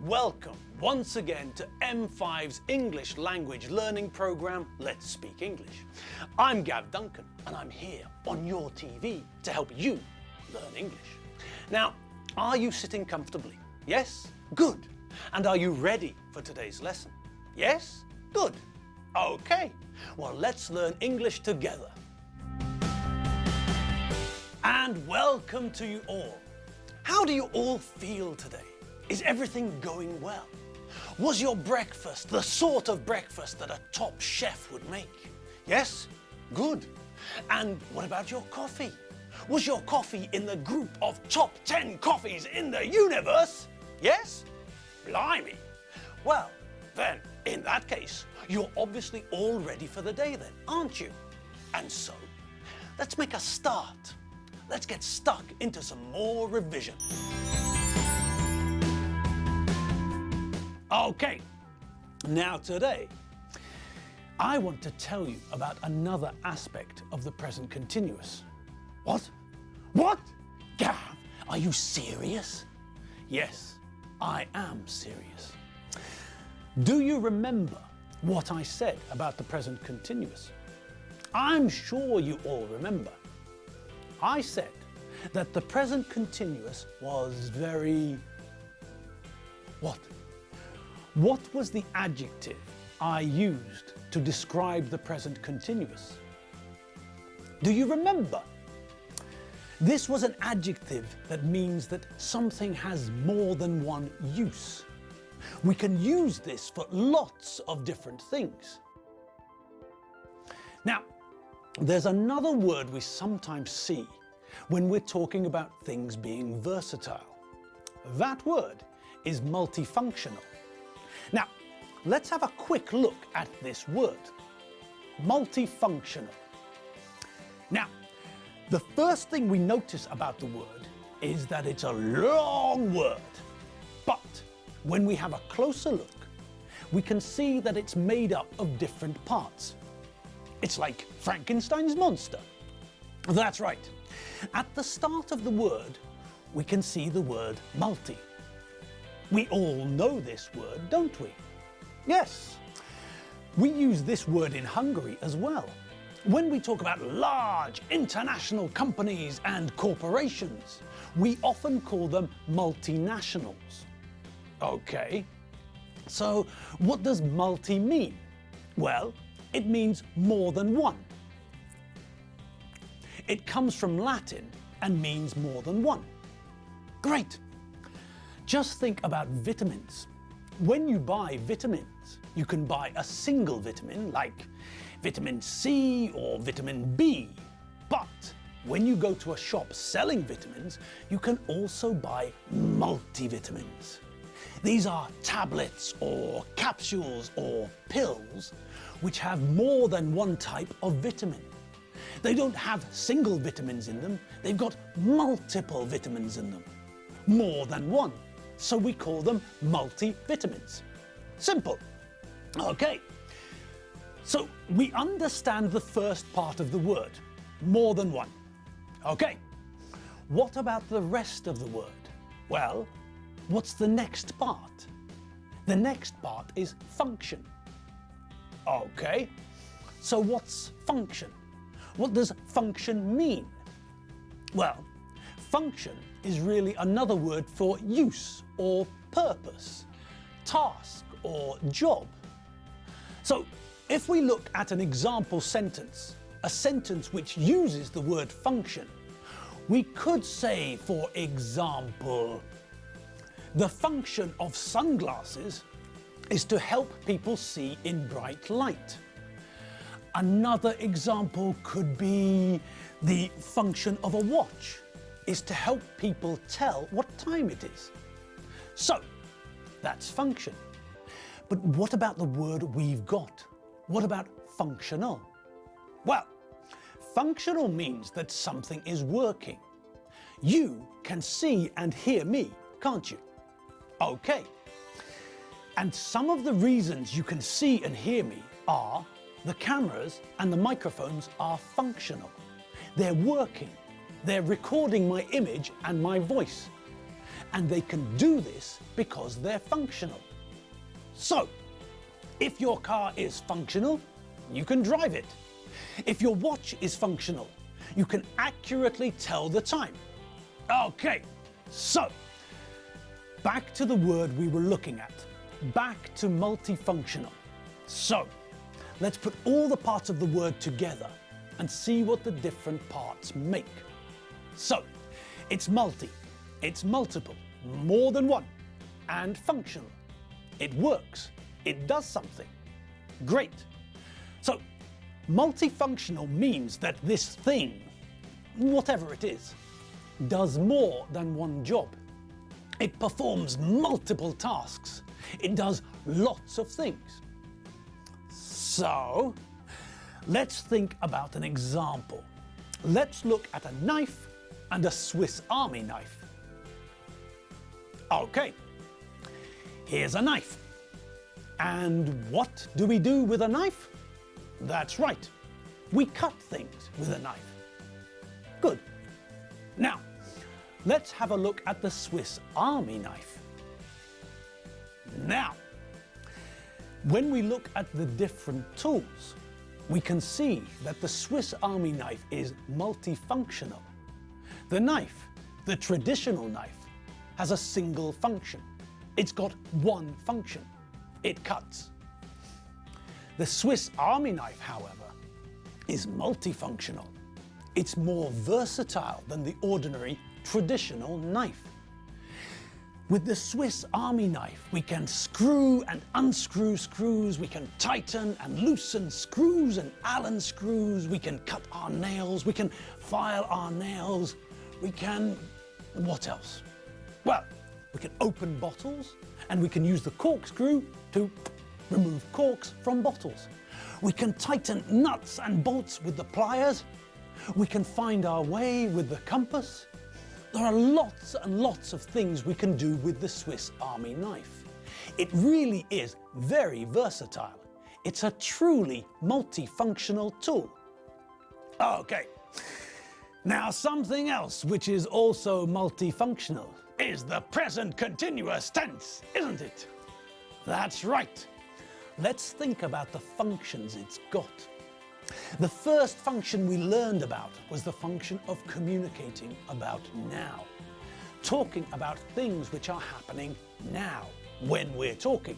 Welcome once again to M5's English language learning program, Let's Speak English. I'm Gav Duncan and I'm here on your TV to help you learn English. Now, are you sitting comfortably? Yes? Good. And are you ready for today's lesson? Yes? Good. Okay. Well, let's learn English together. And welcome to you all. How do you all feel today? Is everything going well? Was your breakfast the sort of breakfast that a top chef would make? Yes? Good. And what about your coffee? Was your coffee in the group of top 10 coffees in the universe? Yes? Blimey. Well, then, in that case, you're obviously all ready for the day then, aren't you? And so, let's make a start. Let's get stuck into some more revision. Okay, now today, I want to tell you about another aspect of the present continuous. What? What? Gav, are you serious? Yes, I am serious. Do you remember what I said about the present continuous? I'm sure you all remember. I said that the present continuous was very... What? What was the adjective I used to describe the present continuous? Do you remember? This was an adjective that means that something has more than one use. We can use this for lots of different things. Now, there's another word we sometimes see when we're talking about things being versatile. That word is multifunctional. Now, let's have a quick look at this word, multifunctional. Now, the first thing we notice about the word is that it's a long word. But when we have a closer look, we can see that it's made up of different parts. It's like Frankenstein's monster. That's right. At the start of the word, we can see the word multi. We all know this word, don't we? Yes. We use this word in Hungary as well. When we talk about large international companies and corporations, we often call them multinationals. Okay. So what does multi mean? Well, it means more than one. It comes from Latin and means more than one. Great. Just think about vitamins. When you buy vitamins, you can buy a single vitamin like vitamin C or vitamin B. But when you go to a shop selling vitamins, you can also buy multivitamins. These are tablets or capsules or pills which have more than one type of vitamin. They don't have single vitamins in them, they've got multiple vitamins in them. More than one. So we call them multivitamins. Simple. Okay. So we understand the first part of the word, more than one. Okay. What about the rest of the word? Well, what's the next part? The next part is function. Okay. So what's function? What does function mean? Well, function is really another word for use or purpose, task or job. So if we look at an example sentence, a sentence which uses the word function, we could say, for example, the function of sunglasses is to help people see in bright light. Another example could be the function of a watch is to help people tell what time it is. So, that's function. But what about the word we've got? What about functional? Well, functional means that something is working. You can see and hear me, can't you? Okay. And some of the reasons you can see and hear me are the cameras and the microphones are functional. They're working. They're recording my image and my voice. and they can do this because they're functional. So, if your car is functional, you can drive it. If your watch is functional, you can accurately tell the time. Okay, so, back to the word we were looking at. Back to multifunctional. So, let's put all the parts of the word together and see what the different parts make. So, it's multi, it's multiple, more than one, and functional. It works, it does something. Great. So, multifunctional means that this thing, whatever it is, does more than one job. It performs multiple tasks. It does lots of things. So, let's think about an example. Let's look at a knife and a Swiss Army knife. Okay, here's a knife. And what do we do with a knife? That's right, we cut things with a knife. Good. Now, let's have a look at the Swiss Army knife. Now, when we look at the different tools, we can see that the Swiss Army knife is multifunctional. The knife, the traditional knife, has a single function. It's got one function. It cuts. The Swiss Army knife, however, is multifunctional. It's more versatile than the ordinary traditional knife. With the Swiss Army knife, we can screw and unscrew screws, we can tighten and loosen screws and Allen screws, we can cut our nails, we can file our nails, we can... what else? Well, we can open bottles and we can use the corkscrew to remove corks from bottles. We can tighten nuts and bolts with the pliers. We can find our way with the compass. There are lots and lots of things we can do with the Swiss Army knife. It really is very versatile. It's a truly multifunctional tool. Okay, now something else which is also multifunctional is the present continuous tense, isn't it? That's right. Let's think about the functions it's got. The first function we learned about was the function of communicating about now. Talking about things which are happening now, when we're talking.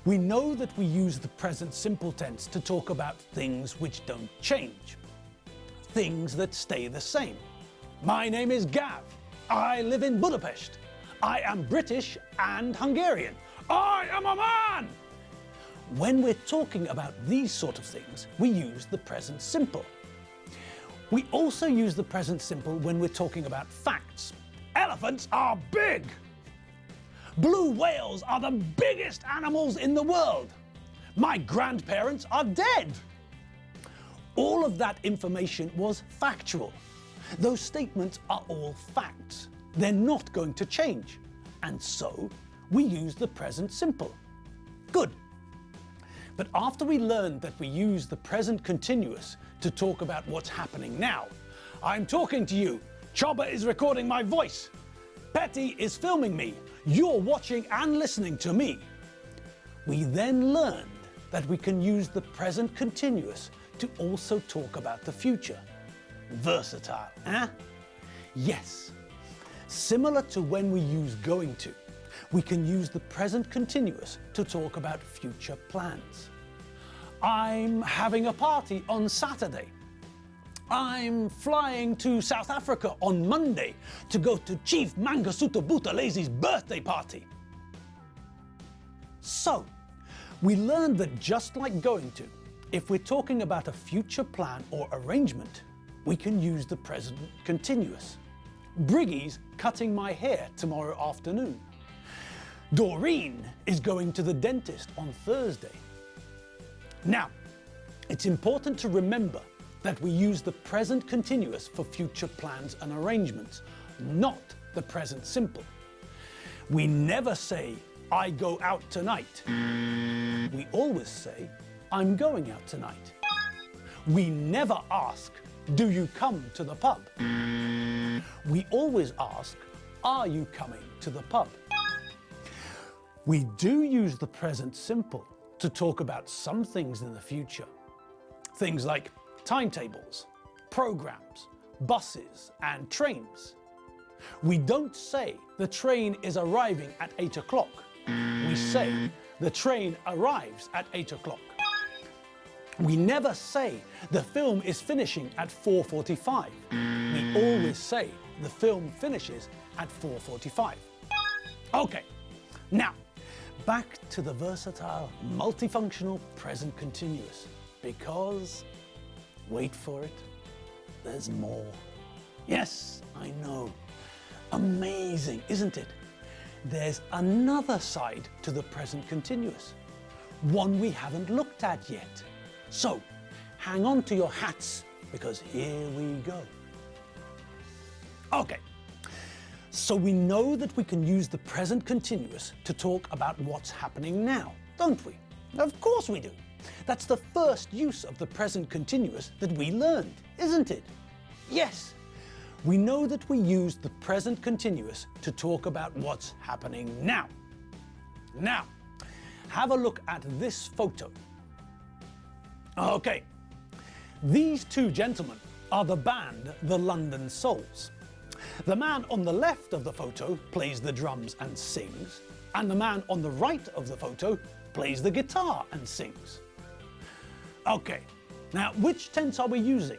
We know that we use the present simple tense to talk about things which don't change. Things that stay the same. My name is Gav. I live in Budapest. I am British and Hungarian. I am a man! When we're talking about these sort of things, we use the present simple. We also use the present simple when we're talking about facts. Elephants are big! Blue whales are the biggest animals in the world! My grandparents are dead! All of that information was factual. Those statements are all facts. They're not going to change. And so, we use the present simple. Good. But after we learned that we use the present continuous to talk about what's happening now, I'm talking to you, Chopper is recording my voice, Petty is filming me, you're watching and listening to me. We then learned that we can use the present continuous to also talk about the future. Versatile, eh? Yes. Similar to when we use going to, we can use the present continuous to talk about future plans. I'm having a party on Saturday. I'm flying to South Africa on Monday to go to Chief Mangosuthu Buthelez's birthday party. So, we learned that just like going to, if we're talking about a future plan or arrangement, we can use the present continuous. Briggy's cutting my hair tomorrow afternoon. Doreen is going to the dentist on Thursday. Now, it's important to remember that we use the present continuous for future plans and arrangements, not the present simple. We never say, I go out tonight. We always say, I'm going out tonight. We never ask, do you come to the pub? We always ask, Are you coming to the pub? We do use the present simple to talk about some things in the future. Things like timetables, programs, buses and trains. We don't say the train is arriving at 8 o'clock. We say the train arrives at 8 o'clock. We never say the film is finishing at 4:45. We always say the film finishes at 4:45. Okay, now back to the versatile, multifunctional present continuous, because, wait for it, there's more. Yes, I know. Amazing, isn't it? There's another side to the present continuous, one we haven't looked at yet. So, hang on to your hats, because here we go. Okay, so we know that we can use the present continuous to talk about what's happening now, don't we? Of course we do. That's the first use of the present continuous that we learned, isn't it? Yes, we know that we use the present continuous to talk about what's happening now. Now, have a look at this photo. Okay, these two gentlemen are the band The London Souls. The man on the left of the photo plays the drums and sings, and the man on the right of the photo plays the guitar and sings. Okay, now which tense are we using?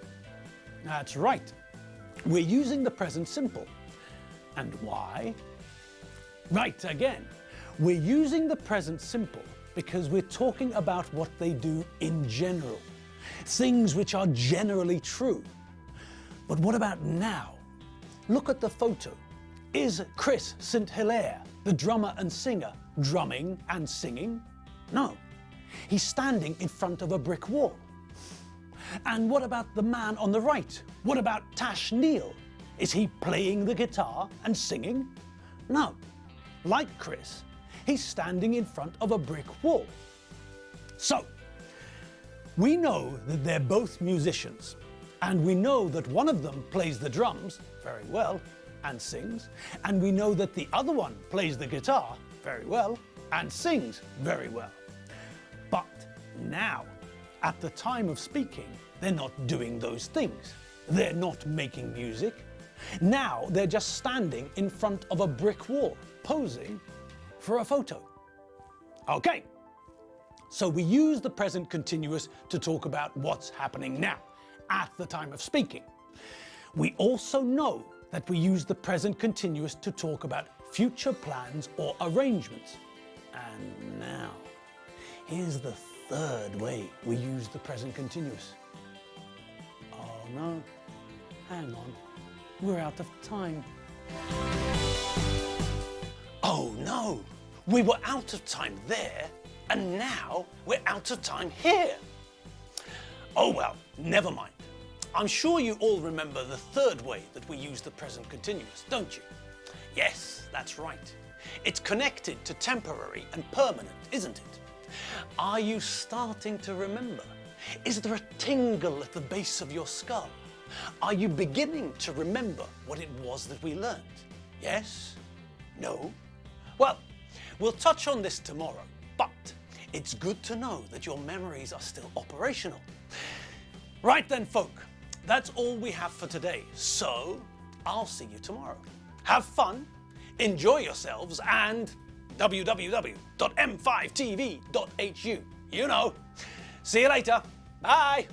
That's right, we're using the present simple. And why? Right, again, we're using the present simple because we're talking about what they do in general, things which are generally true. But what about now? Look at the photo. Is Chris St. Hilaire, the drummer and singer, drumming and singing? No, he's standing in front of a brick wall. And what about the man on the right? What about Tash Neal? Is he playing the guitar and singing? No, like Chris, he's standing in front of a brick wall. So, we know that they're both musicians, and we know that one of them plays the drums very well and sings, and we know that the other one plays the guitar very well and sings very well. But now, at the time of speaking, they're not doing those things. They're not making music. Now they're just standing in front of a brick wall, posing for a photo. Okay, so we use the present continuous to talk about what's happening now, at the time of speaking. We also know that we use the present continuous to talk about future plans or arrangements. And now, here's the third way we use the present continuous. Oh no, hang on, we're out of time. Oh no, we were out of time there, and now we're out of time here. Oh well, never mind. I'm sure you all remember the third way that we use the present continuous, don't you? Yes, that's right. It's connected to temporary and permanent, isn't it? Are you starting to remember? Is there a tingle at the base of your skull? Are you beginning to remember what it was that we learned? Yes? No? Well, we'll touch on this tomorrow, but it's good to know that your memories are still operational. Right then, folk, that's all we have for today, so I'll see you tomorrow. Have fun, enjoy yourselves, and www.m5tv.hu. You know. See you later. Bye.